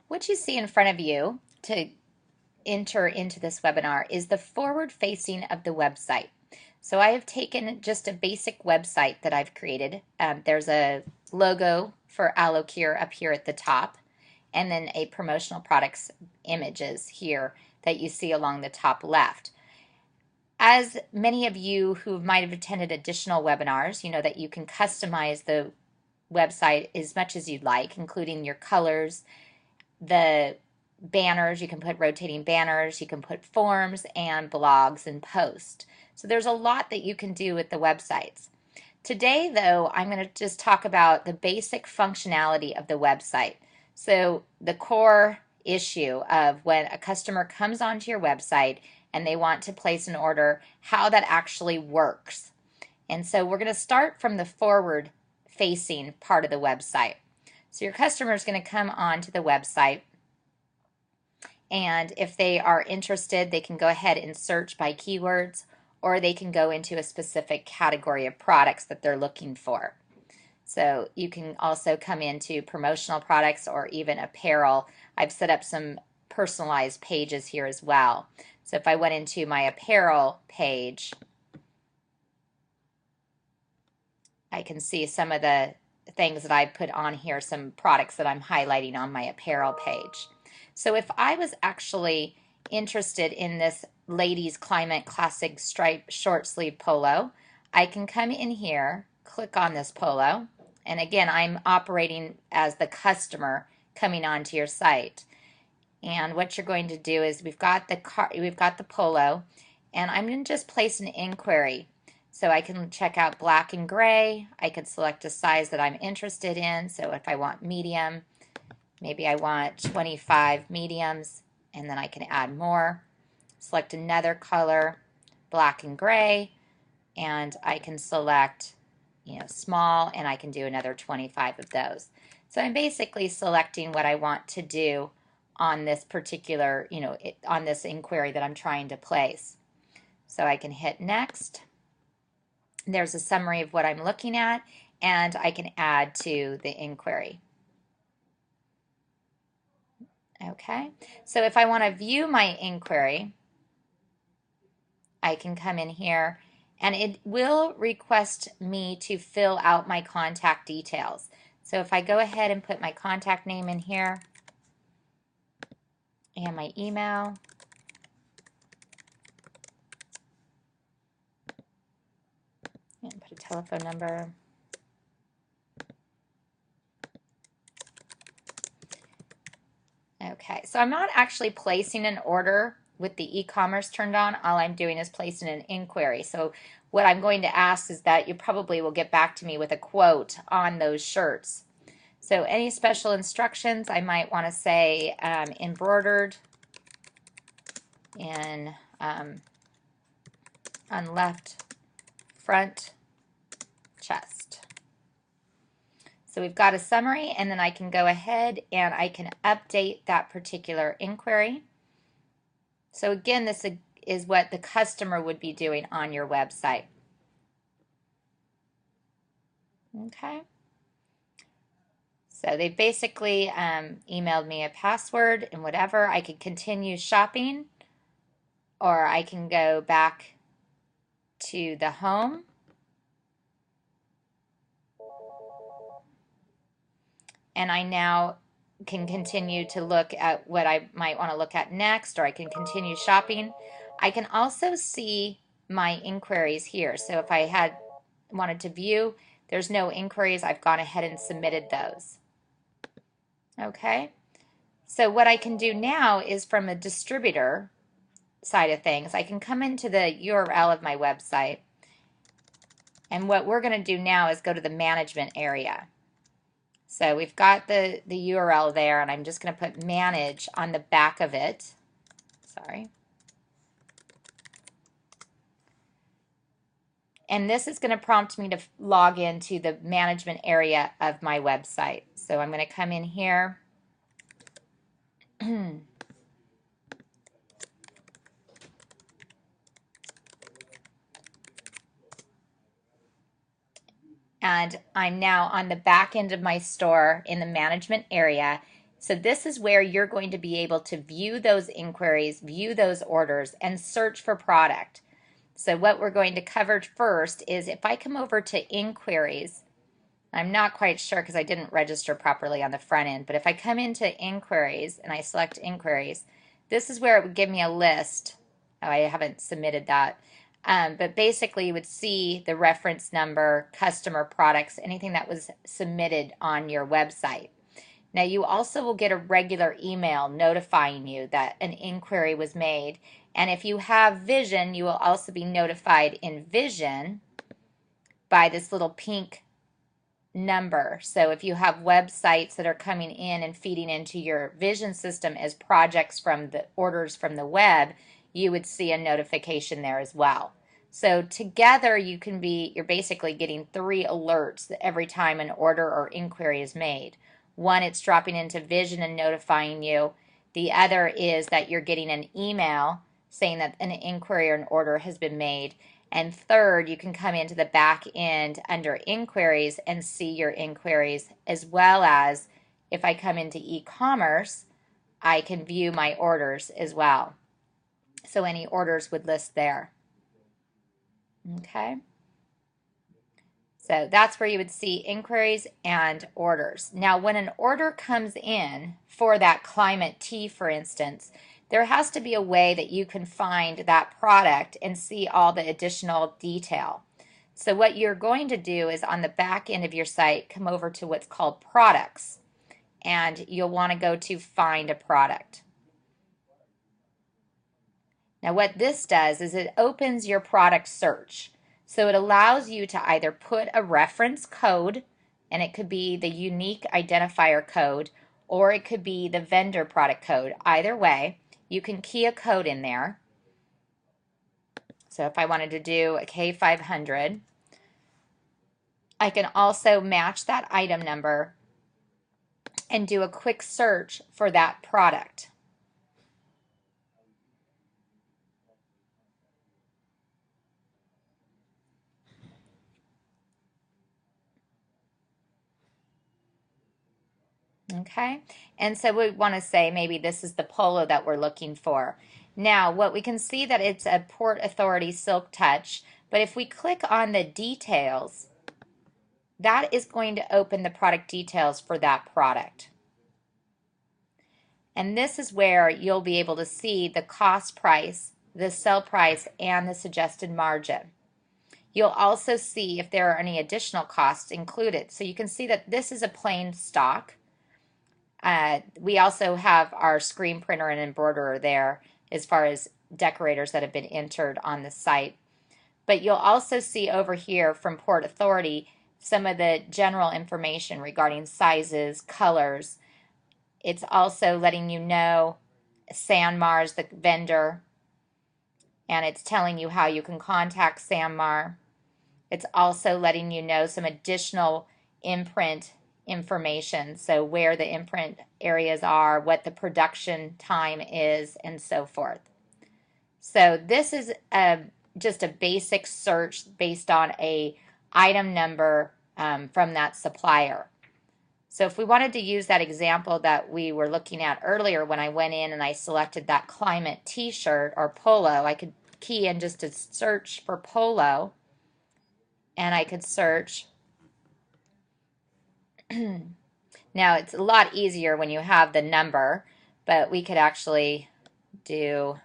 What you see in front of you to enter into this webinar is the forward facing of the website. So I have taken just a basic website that I've created. There's a logo for AloCure up here at the top, and then a promotional products images here that you see along the top left. As many of you who might have attended additional webinars, you know that you can customize the website as much as you'd like, including your colors, the banners. You can put rotating banners, you can put forms and blogs and posts. So there's a lot that you can do with the websites. Today, though, I'm going to just talk about the basic functionality of the website. So the core issue of when a customer comes onto your website and they want to place an order, how that actually works. And so we're going to start from the forward facing part of the website. So your customer is going to come onto the website, and if they are interested, they can go ahead and search by keywords, or they can go into a specific category of products that they're looking for. So you can also come into promotional products or even apparel. I've set up some personalized pages here as well. So if I went into my apparel page, I can see some of the things that I put on here, some products that I'm highlighting on my apparel page. So if I was actually interested in this ladies Climate Classic Stripe short sleeve polo, I can come in here, click on this polo, and again, I'm operating as the customer coming onto your site. And what you're going to do is we've got the polo, and I'm going to just place an inquiry. So I can check out black and gray. I could select a size that I'm interested in. So if I want medium, maybe I want 25 mediums, and then I can add more. Select another color, black and gray, and I can select, small, and I can do another 25 of those. So I'm basically selecting what I want to do on this particular, on this inquiry that I'm trying to place. So I can hit next. There's a summary of what I'm looking at, and I can add to the inquiry. Okay, so if I want to view my inquiry, I can come in here, and it will request me to fill out my contact details. So if I go ahead and put my contact name in here and my email, and put a telephone number. Okay, so I'm not actually placing an order with the e-commerce turned on. All I'm doing is placing an inquiry. So what I'm going to ask is that you probably will get back to me with a quote on those shirts. So any special instructions, I might want to say embroidered in on left front chest. So we've got a summary, and then I can go ahead and I can update that particular inquiry. So again, this is what the customer would be doing on your website. Okay. So they basically emailed me a password and whatever. I could continue shopping, or I can go back to the home. And I now can continue to look at what I might want to look at next, or I can continue shopping. I can also see my inquiries here. So if I wanted to view, there's no inquiries. I've gone ahead and submitted those. Okay. So what I can do now is from a distributor side of things, I can come into the URL of my website. And what we're going to do now is go to the management area. So we've got the URL there, and I'm just going to put manage on the back of it. Sorry. And this is going to prompt me to log into the management area of my website. So I'm going to come in here. And I'm now on the back end of my store in the management area, So this is where you're going to be able to view those inquiries, view those orders, and search for product. So what we're going to cover first is if I come over to inquiries, I'm not quite sure because I didn't register properly on the front end, but if I come into inquiries and I select inquiries, this is where it would give me a list. Oh, I haven't submitted that. But basically you would see the reference number, customer, products, anything that was submitted on your website. Now you also will get a regular email notifying you that an inquiry was made. And if you have Vision, you will also be notified in Vision by this little pink number. So if you have websites that are coming in and feeding into your Vision system as projects from the orders from the web, you would see a notification there as well. So together you're basically getting 3 alerts every time an order or inquiry is made. One, it's dropping into Vision and notifying you. The other is that you're getting an email saying that an inquiry or an order has been made. And third, you can come into the back end under inquiries and see your inquiries, as well as if I come into e-commerce, I can view my orders as well. So any orders would list there. Okay. So that's where you would see inquiries and orders. Now, when an order comes in for that climate tea, for instance, there has to be a way that you can find that product and see all the additional detail. So what you're going to do is on the back end of your site, come over to what's called products, and you'll want to go to find a product. Now what this does is it opens your product search. So it allows you to either put a reference code, and it could be the unique identifier code, or it could be the vendor product code. Either way, you can key a code in there. So if I wanted to do a K500, I can also match that item number and do a quick search for that product. Okay, and so we want to say maybe this is the polo that we're looking for. Now, what we can see that it's a Port Authority Silk Touch, but if we click on the details, that is going to open the product details for that product. And this is where you'll be able to see the cost price, the sell price, and the suggested margin. You'll also see if there are any additional costs included. So you can see that this is a plain stock. We also have our screen printer and embroiderer there as far as decorators that have been entered on the site. But you'll also see over here from Port Authority some of the general information regarding sizes, colors. It's also letting you know Sanmar is the vendor, and it's telling you how you can contact Sanmar. It's also letting you know some additional imprint information, so where the imprint areas are, what the production time is, and so forth. So this is just a basic search based on a item number from that supplier. So if we wanted to use that example that we were looking at earlier when I went in and I selected that climate t-shirt or polo, I could key in just to search for polo, and I could search. Now it's a lot easier when you have the number, but we could actually do,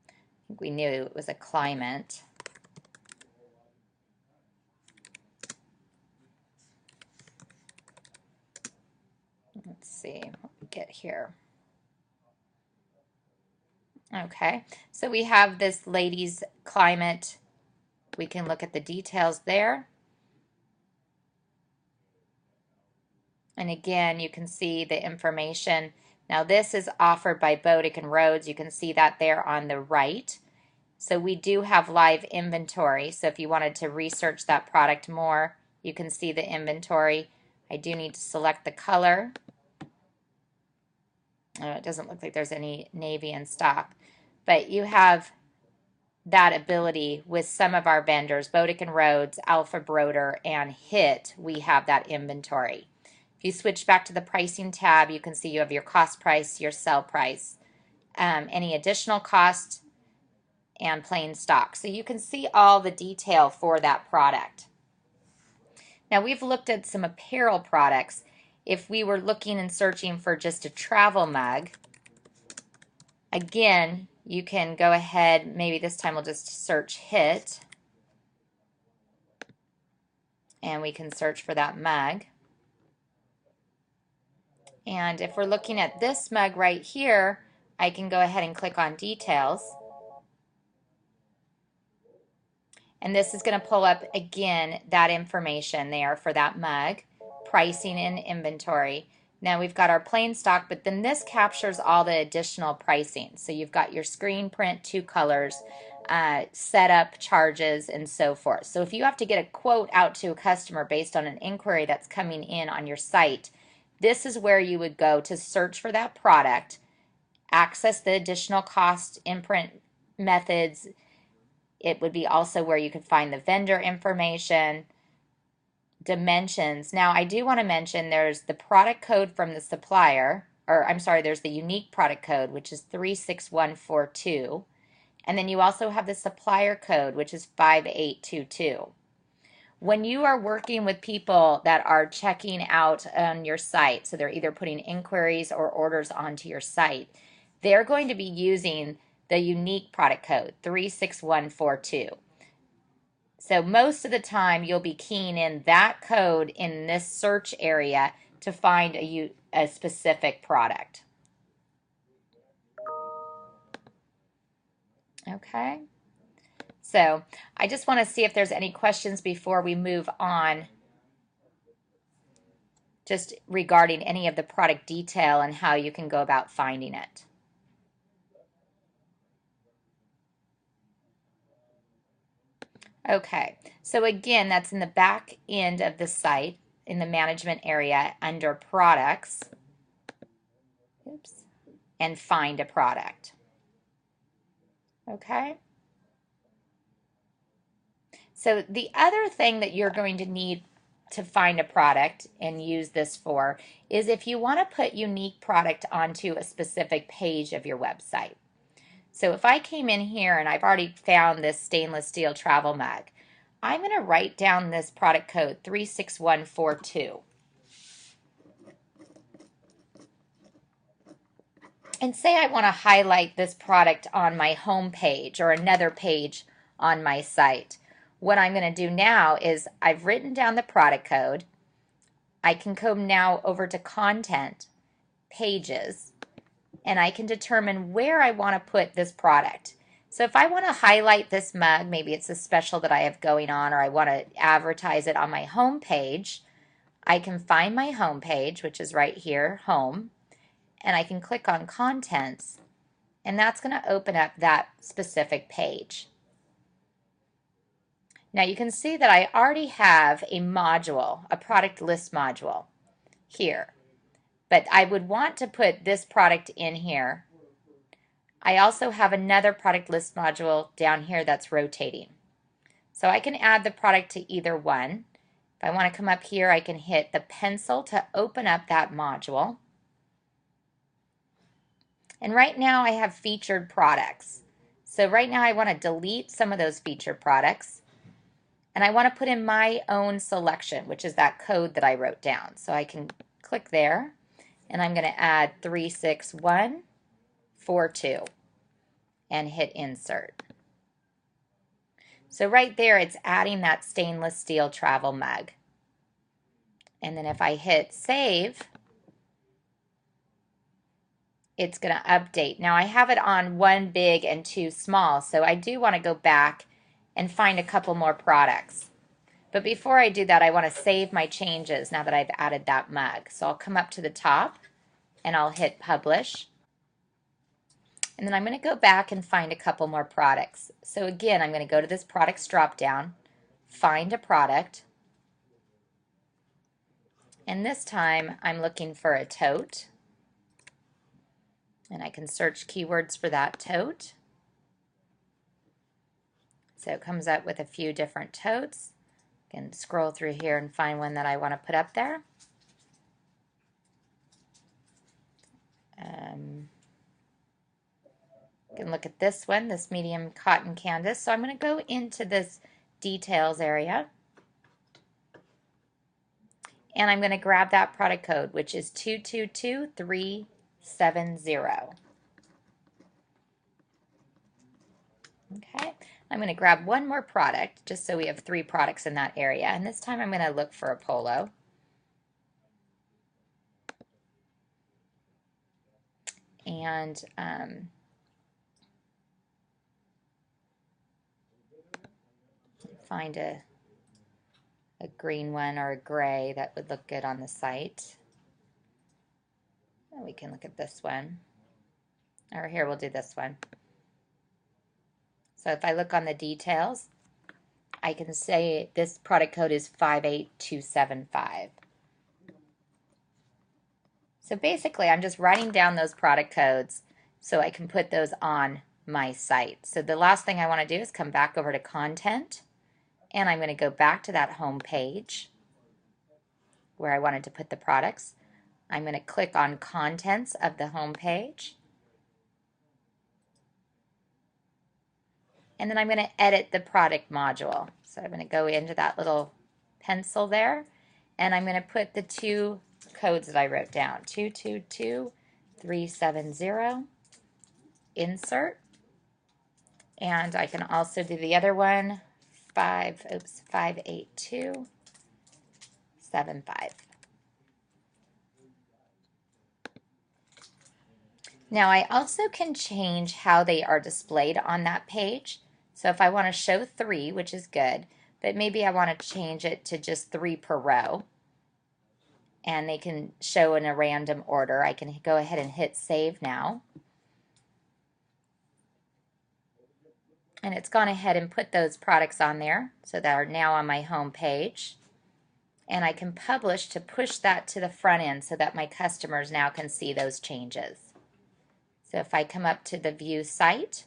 I think we knew it was a climate. Let's see what we get here. Okay, so we have this ladies climate. We can look at the details there. And again, you can see the information. Now this is offered by Bodick and Rhodes. You can see that there on the right. So we do have live inventory. So if you wanted to research that product more, you can see the inventory. I do need to select the color. It doesn't look like there's any navy in stock. But you have that ability with some of our vendors, Bodick and Rhodes, Alpha Broder, and HIT. We have that inventory. If If you switch back to the pricing tab, you can see you have your cost price, your sell price, any additional cost, and plain stock. So you can see all the detail for that product. Now we've looked at some apparel products. If we were looking and searching for just a travel mug, again, you can go ahead, maybe this time we'll just search HIT, and we can search for that mug. And if we're looking at this mug right here, I can go ahead and click on details. And this is going to pull up again that information there for that mug, pricing and inventory. Now we've got our plain stock, but then this captures all the additional pricing. So you've got your screen print, 2 colors, setup charges, and so forth. So if you have to get a quote out to a customer based on an inquiry that's coming in on your site, this is where you would go to search for that product, access the additional cost imprint methods. It would be also where you could find the vendor information, dimensions. Now, I do want to mention there's the product code from the supplier, or I'm sorry, there's the unique product code, which is 36142. And then you also have the supplier code, which is 5822. When you are working with people that are checking out on your site, so they're either putting inquiries or orders onto your site, they're going to be using the unique product code 36142. So most of the time you'll be keying in that code in this search area to find a specific product. Okay. So I just want to see if there's any questions before we move on, just regarding any of the product detail and how you can go about finding it. Okay, so again, that's in the back end of the site in the management area under products. Oops, and find a product. Okay. So the other thing that you're going to need to find a product and use this for is if you want to put unique product onto a specific page of your website. So if I came in here and I've already found this stainless steel travel mug, I'm going to write down this product code 36142. And say I want to highlight this product on my home page or another page on my site. What I'm going to do now is I've written down the product code. I can come now over to content, pages, and I can determine where I want to put this product. So if I want to highlight this mug, maybe it's a special that I have going on, or I want to advertise it on my home page, I can find my home page, which is right here, home, and I can click on contents, and that's going to open up that specific page. Now you can see that I already have a module, a product list module here, but I would want to put this product in here. I also have another product list module down here that's rotating. So I can add the product to either one. If I want to come up here, I can hit the pencil to open up that module. And right now I have featured products. So right now I want to delete some of those featured products. And I want to put in my own selection, which is that code that I wrote down. So I can click there, and I'm going to add 36142 and hit insert. So right there, it's adding that stainless steel travel mug. And then if I hit save, it's going to update. Now I have it on 1 big and 2 small, so I do want to go back and find a couple more products. But before I do that, I want to save my changes now that I've added that mug. So I'll come up to the top and I'll hit publish. And then I'm going to go back and find a couple more products. So again, I'm going to go to this products drop down, find a product, and this time I'm looking for a tote. And I can search keywords for that tote. So it comes up with a few different totes. I can scroll through here and find one that I want to put up there. You can look at this one, this medium cotton canvas. So I'm going to go into this details area. And I'm going to grab that product code, which is 222370. Okay, I'm going to grab one more product just so we have 3 products in that area. And this time I'm going to look for a polo. And find a green one or a gray that would look good on the site. And we can look at this one. Or here, we'll do this one. So if I look on the details, I can say this product code is 58275. So basically, I'm just writing down those product codes so I can put those on my site. So the last thing I want to do is come back over to content, and I'm going to go back to that home page where I wanted to put the products. I'm going to click on contents of the home page, and then I'm going to edit the product module. So I'm going to go into that little pencil there, and I'm going to put the 2 codes that I wrote down, 222370, insert, and I can also do the other one, 58275. Now I also can change how they are displayed on that page. So if I want to show 3, which is good, but maybe I want to change it to just 3 per row, and they can show in a random order, I can go ahead and hit save now. And it's gone ahead and put those products on there so that are now on my home page. And I can publish to push that to the front end so that my customers now can see those changes. So if I come up to the view site,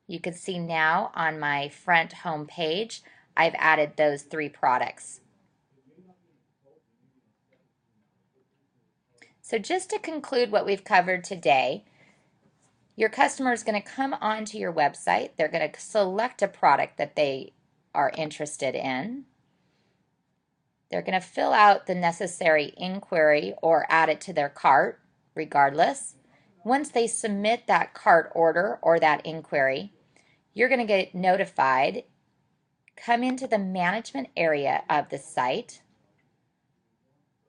you can see now on my front home page, I've added those 3 products. So just to conclude what we've covered today, your customer is going to come onto your website. They're going to select a product that they are interested in. They're going to fill out the necessary inquiry or add it to their cart, regardless. Once they submit that cart order or that inquiry, you're going to get notified. Come into the management area of the site,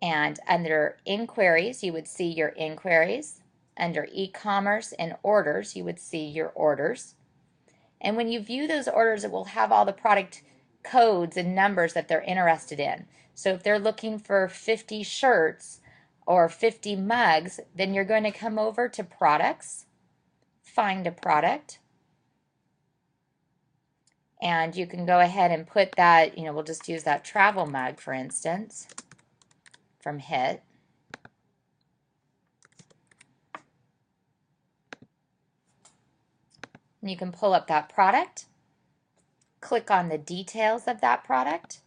and under inquiries, you would see your inquiries. Under e-commerce and orders, you would see your orders. And when you view those orders, it will have all the product codes and numbers that they're interested in. So if they're looking for 50 shirts or 50 mugs, then you're going to come over to products, find a product, and you can go ahead and put that, we'll just use that travel mug, for instance, from HIT. And you can pull up that product, click on the details of that product,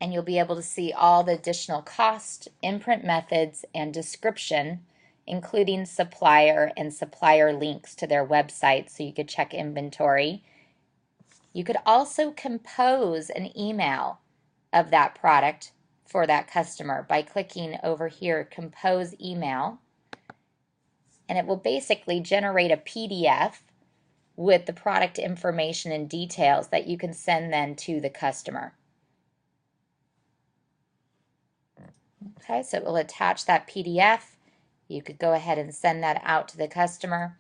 and you'll be able to see all the additional cost, imprint methods, and description, including supplier and supplier links to their website so you could check inventory. You could also compose an email of that product for that customer by clicking over here, compose email, and it will basically generate a PDF with the product information and details that you can send then to the customer. Okay, so it will attach that PDF. You could go ahead and send that out to the customer.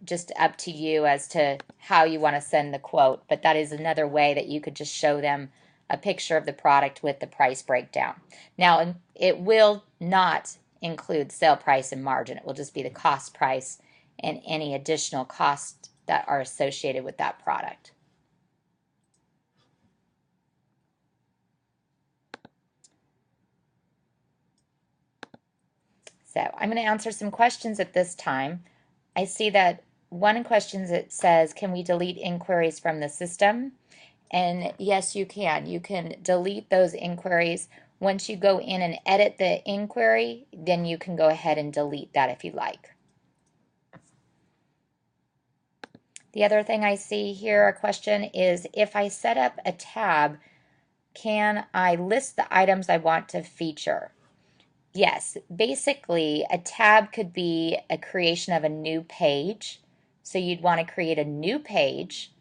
Just up to you as to how you want to send the quote, but that is another way that you could just show them a picture of the product with the price breakdown. Now, it will not include sale price and margin. It will just be the cost price and any additional costs that are associated with that product. So I'm going to answer some questions at this time. I see that one question that says, can we delete inquiries from the system? And yes, you can. You can delete those inquiries, Once you go in and edit the inquiry, then you can go ahead and delete that if you like. The other thing I see here, a question is, if I set up a tab, can I list the items I want to feature? Yes, basically a tab could be a creation of a new page. So you'd want to create a new page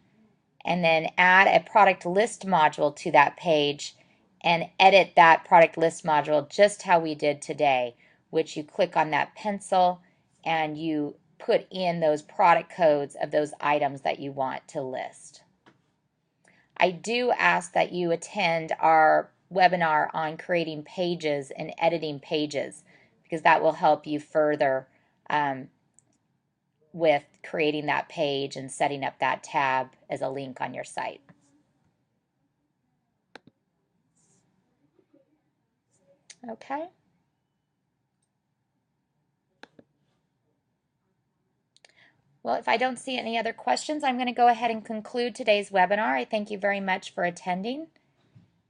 and then add a product list module to that page and edit that product list module just how we did today, which you click on that pencil and you put in those product codes of those items that you want to list. I do ask that you attend our webinar on creating pages and editing pages, because that will help you further with creating that page and setting up that tab as a link on your site. Okay. Well, if I don't see any other questions, I'm going to go ahead and conclude today's webinar. I thank you very much for attending,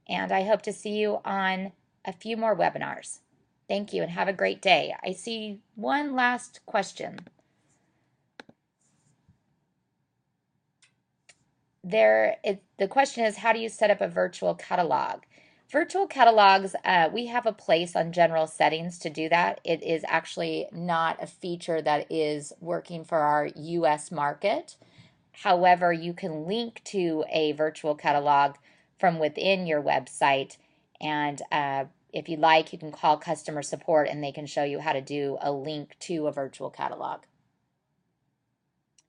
and I hope to see you on a few more webinars. Thank you and have a great day. I see one last question. The question is, how do you set up a virtual catalog? Virtual catalogs, we have a place on general settings to do that. It is actually not a feature that is working for our US market. However, you can link to a virtual catalog from within your website, and if you'd like, you can call customer support and they can show you how to do a link to a virtual catalog.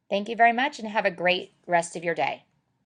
Thank you very much and have a great rest of your day.